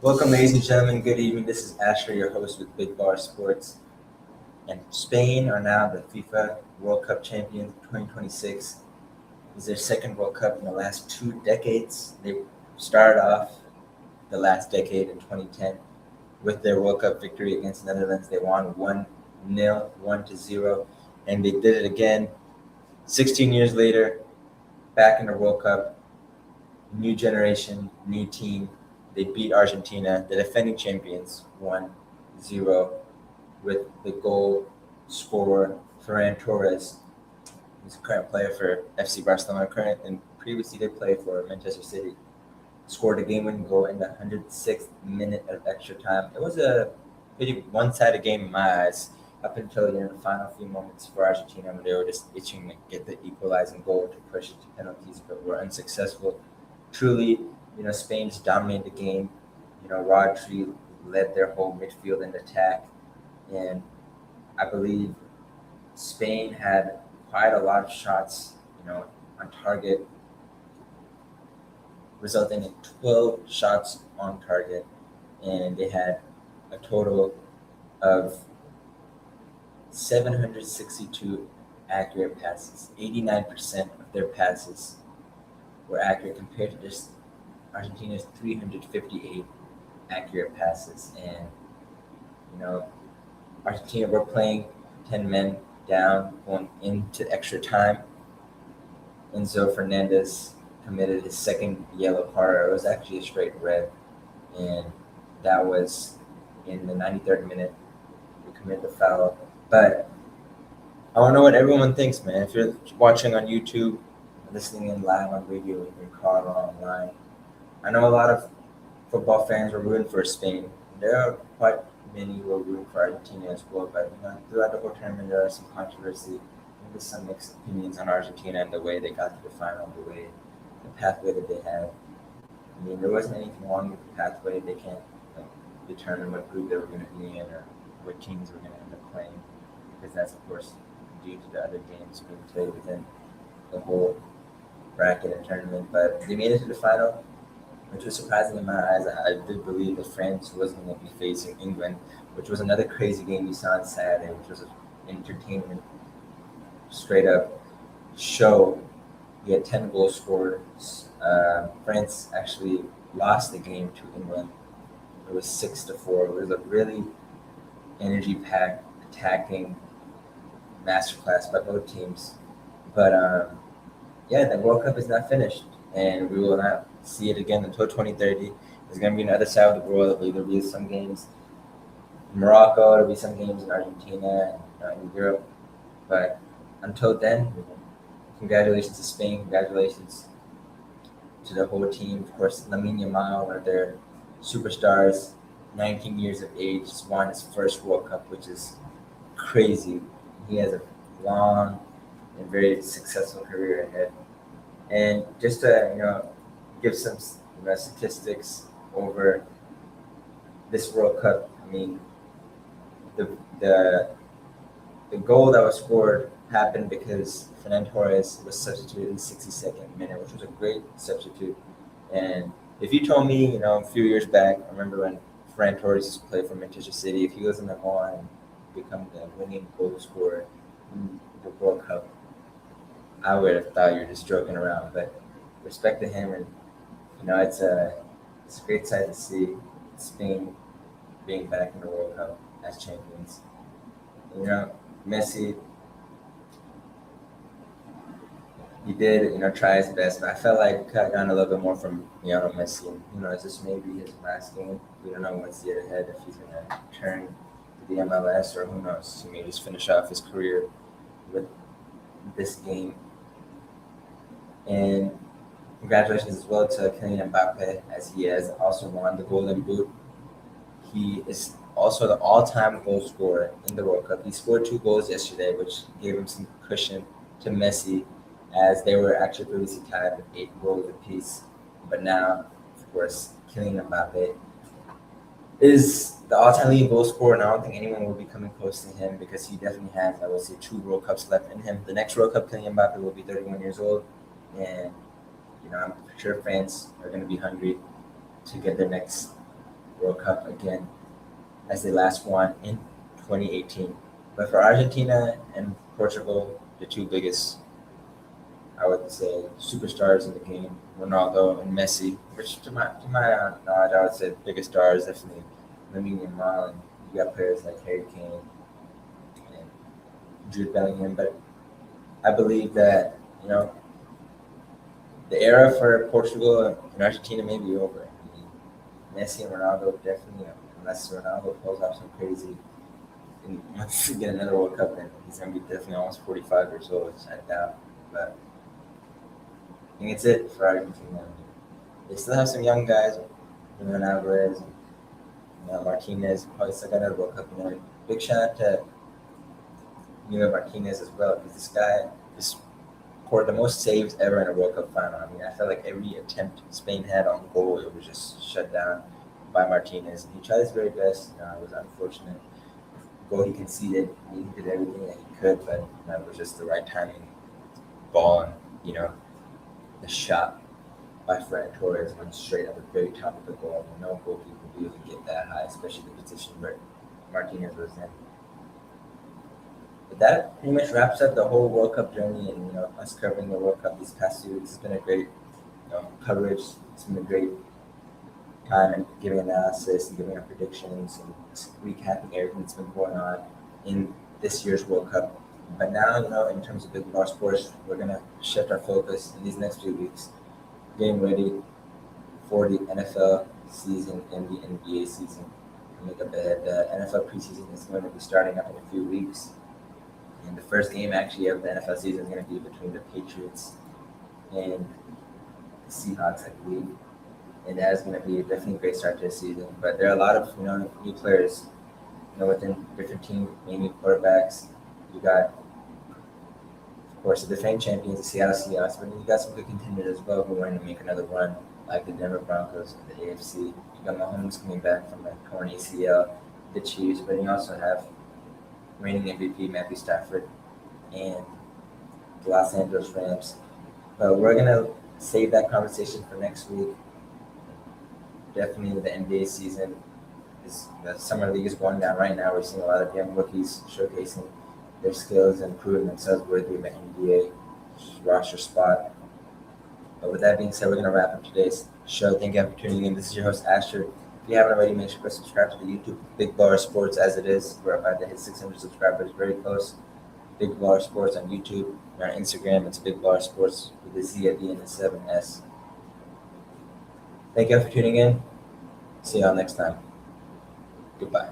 Welcome, ladies and gentlemen. Good evening. This is Asher, your host with Big Bar Sports. And Spain are now the FIFA World Cup champions 2026. It's their second World Cup in the last 2 decades. They started off the last decade in 2010 with their World Cup victory against the Netherlands. They won 1-0, 1-0, and they did it again 16 years later, back in the World Cup. New generation, new team. They beat Argentina, the defending champions, 1-0, with the goal scorer Ferran Torres. He's a current player for FC Barcelona, and previously they played for Manchester City. Scored a game-winning goal in the 106th minute of extra time. It was a pretty one-sided game in my eyes, up until the final few moments for Argentina, when they were just itching to get the equalizing goal to push it to penalties, but were unsuccessful. Truly, Spain just dominated the game. Rodri led their whole midfield in attack, and I believe Spain had quite a lot of shots, on target, resulting in 12 shots on target, and they had a total of 762 accurate passes. 89% of their passes were accurate compared to just Argentina's 358 accurate passes. And, Argentina were playing 10 men down going into extra time. Enzo Fernandez committed his second yellow card. It was actually a straight red, and that was in the 93rd minute. He committed the foul. But I don't know what everyone thinks, man. If you're watching on YouTube, listening in live on radio, in your car or online, I know a lot of football fans were rooting for Spain. There are quite many who are rooting for Argentina as well. But throughout the whole tournament, there are some controversy. There's some mixed opinions on Argentina and the way they got to the final, the pathway that they had. I mean, there wasn't anything wrong with the pathway. They can't determine what group they were going to be in or what teams were going to end up playing, because that's, of course, due to the other games being played within the whole bracket and tournament. But they made it to the final, which was surprising in my eyes. I did believe that France wasn't going to be facing England, which was another crazy game we saw on Saturday, which was an entertainment, straight up show. We had 10 goals scored. France actually lost the game to England. It was 6-4. It was a really energy-packed, attacking masterclass by both teams. But the World Cup is not finished, and we will not see it again until 2030. There's going to be another side of the world. There'll be some games in Morocco. There'll be some games in Argentina and in Europe. But until then, congratulations to Spain. Congratulations to the whole team. Of course, Lamine Yamal, one of their superstars, 19 years of age, just won his first World Cup, which is crazy. He has a long and very successful career ahead. And just to give some statistics over this World Cup, I mean, the goal that was scored happened because Ferran Torres was substituted in the 62nd minute, which was a great substitute. And if you told me, a few years back, I remember when Ferran Torres used to play for Manchester City, if he was in the on and become the winning goal scorer in the World Cup, I would have thought you were just joking around. But respect to him, and it's a great sight to see Spain being back in the World Cup as champions. Messi, he did, try his best, but I felt like we cut down a little bit more from Messi. And, is this maybe his last game? We don't know what's yet ahead, if he's going to return to the MLS, or who knows. He may just finish off his career with this game. And congratulations as well to Kylian Mbappe, as he has also won the Golden Boot. He is also the all-time goal scorer in the World Cup. He scored 2 goals yesterday, which gave him some cushion to Messi, as they were actually previously tied with 8 goals apiece. But now, of course, Kylian Mbappe is the all-time leading goal scorer, and I don't think anyone will be coming close to him, because he definitely has, I would say, 2 World Cups left in him. The next World Cup, Kylian Mbappe will be 31 years old, and I'm sure France are going to be hungry to get their next World Cup again as they last won in 2018. But for Argentina and Portugal, the two biggest, I would say, superstars in the game, Ronaldo and Messi, which to my knowledge, I would say the biggest stars definitely Lamine Yamal, and you got players like Harry Kane and Jude Bellingham. But I believe that, the era for Portugal and Argentina may be over. I mean, Messi and Ronaldo definitely, unless Ronaldo pulls off some crazy and wants to get another World Cup, then he's going to be definitely almost 45 years old, which I doubt. But I think it's it for Argentina. They still have some young guys, Julian Alvarez, Martinez, probably still got another World Cup. Big shout out to Martinez as well, because this guy just scored the most saves ever in a World Cup final. I mean, I felt like every attempt Spain had on goal, it was just shut down by Martinez. And he tried his very best. It was unfortunate. The goal he conceded, he did everything that he could, but it was just the right timing. Ball and, the shot by Ferran Torres went straight at the very top of the goal. No goalkeeper would really get that high, especially the position where Martinez was in. But that pretty much wraps up the whole World Cup journey, and us covering the World Cup these past 2 weeks. It's been a great coverage. It's been a great time and giving analysis and giving our predictions and recapping everything that's been going on in this year's World Cup. But now, in terms of Big Baller Sports, we're gonna shift our focus in these next few weeks, getting ready for the NFL season and the NBA season. Look up ahead. The NFL preseason is going to be starting up in a few weeks. And the first game actually of the NFL season is going to be between the Patriots and the Seahawks, I believe. And that is going to be definitely a great start to the season. But there are a lot of new players, within different teams, mainly quarterbacks. You got, of course, the defending champions, the Seattle Seahawks, but you got some good contenders as well who are going to make another run, like the Denver Broncos and the AFC. You got Mahomes coming back from a torn ACL, the Chiefs, but you also have reigning MVP Matthew Stafford and the Los Angeles Rams. But we're going to save that conversation for next week. Definitely the NBA season, the summer league is going down right now. We're seeing a lot of young rookies showcasing their skills and proving themselves worthy of an NBA roster spot. But with that being said, we're going to wrap up today's show. Thank you for tuning in. This is your host, Asher. If you haven't already, make sure to subscribe to the YouTube Big Baller Sports as it is. We're about to hit 600 subscribers, very close. Big Baller Sports on YouTube. And on Instagram, it's Big Baller Sports with the Z at the end and 7S. Thank you for tuning in. See y'all next time. Goodbye.